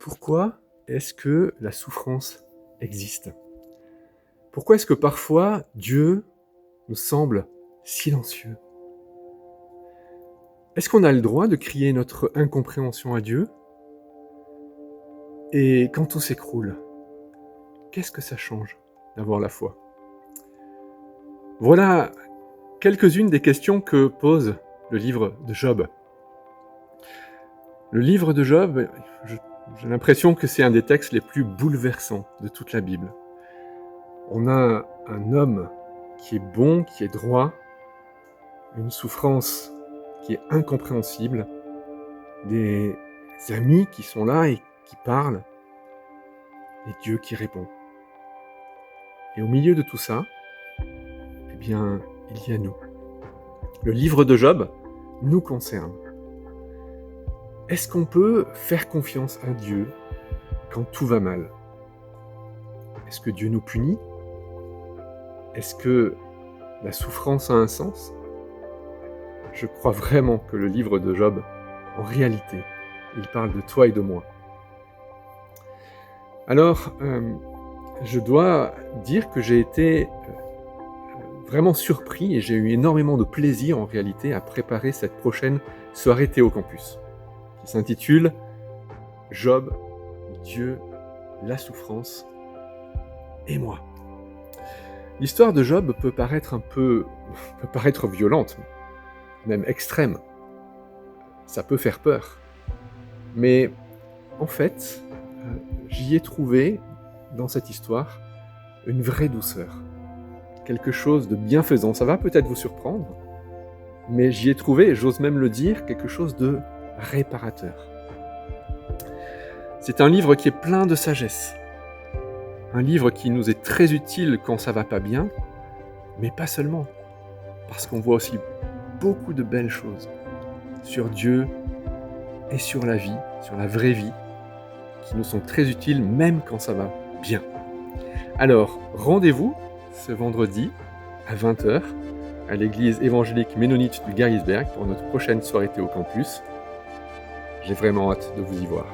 Pourquoi est-ce que la souffrance existe? Pourquoi est-ce que parfois Dieu nous semble silencieux? Est-ce qu'on a le droit de crier notre incompréhension à Dieu? Et quand tout s'écroule, qu'est-ce que ça change d'avoir la foi? Voilà quelques-unes des questions que pose le livre de Job. Le livre de Job, j'ai l'impression que c'est un des textes les plus bouleversants de toute la Bible. On a un homme qui est bon, qui est droit, une souffrance qui est incompréhensible, des amis qui sont là et qui parlent, et Dieu qui répond. Et au milieu de tout ça, eh bien, il y a nous. Le livre de Job nous concerne. Est-ce qu'on peut faire confiance à Dieu quand tout va mal? Est-ce que Dieu nous punit? Est-ce que la souffrance a un sens? Je crois vraiment que le livre de Job, en réalité, il parle de toi et de moi. Alors, je dois dire que j'ai été vraiment surpris et j'ai eu énormément de plaisir en réalité à préparer cette prochaine soirée Théo Campus, qui s'intitule « Job, Dieu, la souffrance et moi ». L'histoire de Job peut paraître violente, même extrême. Ça peut faire peur. Mais en fait, j'y ai trouvé, dans cette histoire, une vraie douceur. Quelque chose de bienfaisant. Ça va peut-être vous surprendre, mais j'y ai trouvé, et j'ose même le dire, quelque chose de réparateur. C'est un livre qui est plein de sagesse. Un livre qui nous est très utile quand ça va pas bien, mais pas seulement. Parce qu'on voit aussi beaucoup de belles choses sur Dieu et sur la vie, sur la vraie vie, qui nous sont très utiles même quand ça va bien. Alors, rendez-vous ce vendredi à 20h à l'église évangélique ménonite du Garisberg pour notre prochaine soirée Théo Campus. J'ai vraiment hâte de vous y voir.